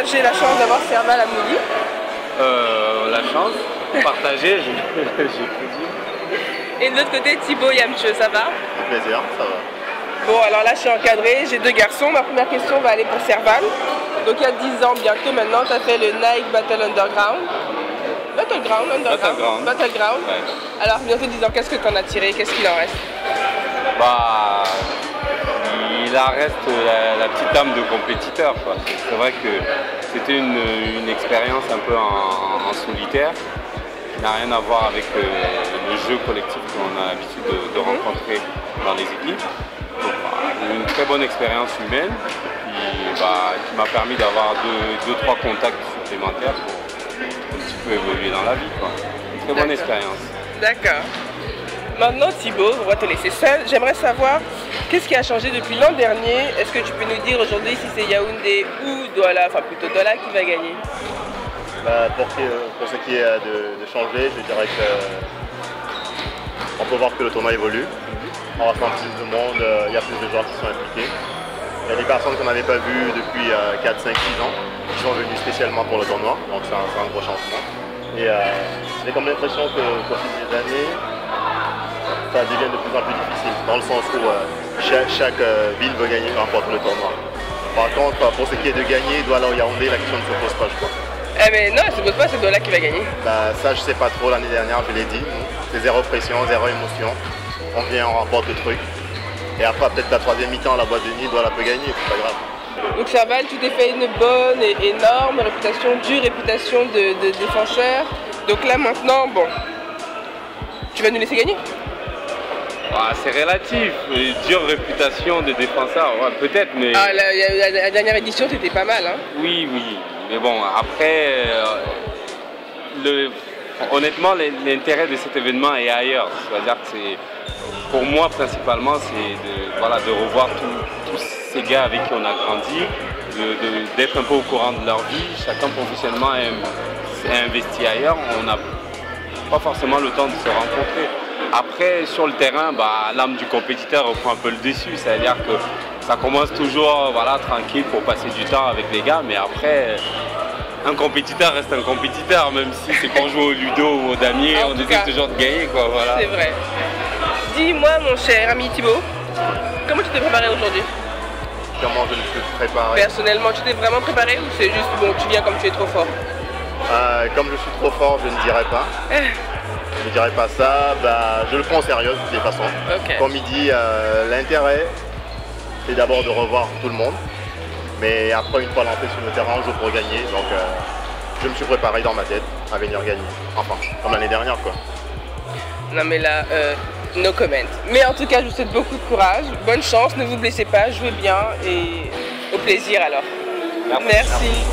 j'ai la chance d'avoir Serval à Mouli. La chance, partagée, j'ai pu dire. Et de l'autre côté, Thibaut Yamche, ça va? Avec plaisir, ça va. Bon, alors là, je suis encadré, j'ai 2 garçons. Ma première question va aller pour Serval. Donc, il y a 10 ans, bientôt maintenant, tu as fait le Nike Battle Underground. Battleground. Ouais. Alors, bientôt 10 ans, qu'est-ce que tu en as tiré? Qu'est-ce qu'il en reste? Bah, il en reste la petite âme de compétiteur, quoi. C'est vrai que c'était une expérience un peu en solitaire, qui n'a rien à voir avec le jeu collectif qu'on a l'habitude de rencontrer dans les équipes. Donc, une très bonne expérience humaine qui m'a permis d'avoir 2-3 contacts supplémentaires pour un petit peu évoluer dans la vie, quoi. Une très bonne expérience. D'accord. Maintenant Thibaut, on va te laisser seul. J'aimerais savoir qu'est-ce qui a changé depuis l'an dernier. Est-ce que tu peux nous dire aujourd'hui si c'est Yaoundé ou Douala, enfin plutôt Douala qui va gagner? Pour ce qui est de changer, je dirais qu'on peut voir que le tournoi évolue. On rassemble plus de monde, il y a plus de joueurs qui sont impliqués. Il y a des personnes qu'on n'avait pas vues depuis 4, 5, 6 ans qui sont venues spécialement pour le tournoi, donc c'est un gros changement. Et j'ai comme l'impression qu'au fil des années, ça devient de plus en plus difficile, dans le sens où chaque ville veut gagner, remporter le tournoi. Par contre, pour ce qui est de gagner, Douala ou Yaoundé, la question ne se pose pas, je crois. Eh mais non, elle se pose pas, c'est Douala qui va gagner. Ça, je sais pas trop, l'année dernière, je l'ai dit, c'est zéro pression, zéro émotion. On vient, on remporte le truc. Et après, peut-être la 3e mi-temps, la boîte de nuit, Douala peut gagner, c'est pas grave. Donc Serval, tu t'es fait une bonne et énorme réputation, dure réputation de défenseur. Donc là maintenant, bon, tu vas nous laisser gagner? C'est relatif, dure réputation de défenseur, ouais, peut-être, mais... Ah, la dernière édition, c'était pas mal, hein? Oui, mais bon, après, honnêtement, l'intérêt de cet événement est ailleurs. C'est-à-dire que pour moi, principalement, c'est de revoir tous ces gars avec qui on a grandi, d'être un peu au courant de leur vie. Chacun professionnellement est investi ailleurs. On n'a pas forcément le temps de se rencontrer. Après, sur le terrain, l'âme du compétiteur reprend un peu le dessus. C'est-à-dire que ça commence toujours tranquille pour passer du temps avec les gars, mais après, un compétiteur reste un compétiteur, même si c'est pour jouer au ludo ou au damier, on essaie toujours de gagner, quoi, voilà. C'est vrai. Dis-moi, mon cher ami Thibaut, comment tu t'es préparé aujourd'hui? Comment je me suis préparé? Personnellement, tu t'es vraiment préparé ou c'est juste, bon, tu viens comme tu es trop fort? Comme je suis trop fort, je ne dirais pas. Je ne dirais pas ça, je le prends au sérieux de toutes les façons. Okay. Comme il dit, l'intérêt, c'est d'abord de revoir tout le monde. Mais après, une fois lancé sur le terrain, on joue pour gagner. Donc, je me suis préparé dans ma tête à venir gagner. Enfin, comme l'année dernière, quoi. Non, mais là, no comment. Mais en tout cas, je vous souhaite beaucoup de courage. Bonne chance, ne vous blessez pas, jouez bien et au plaisir alors. Merci.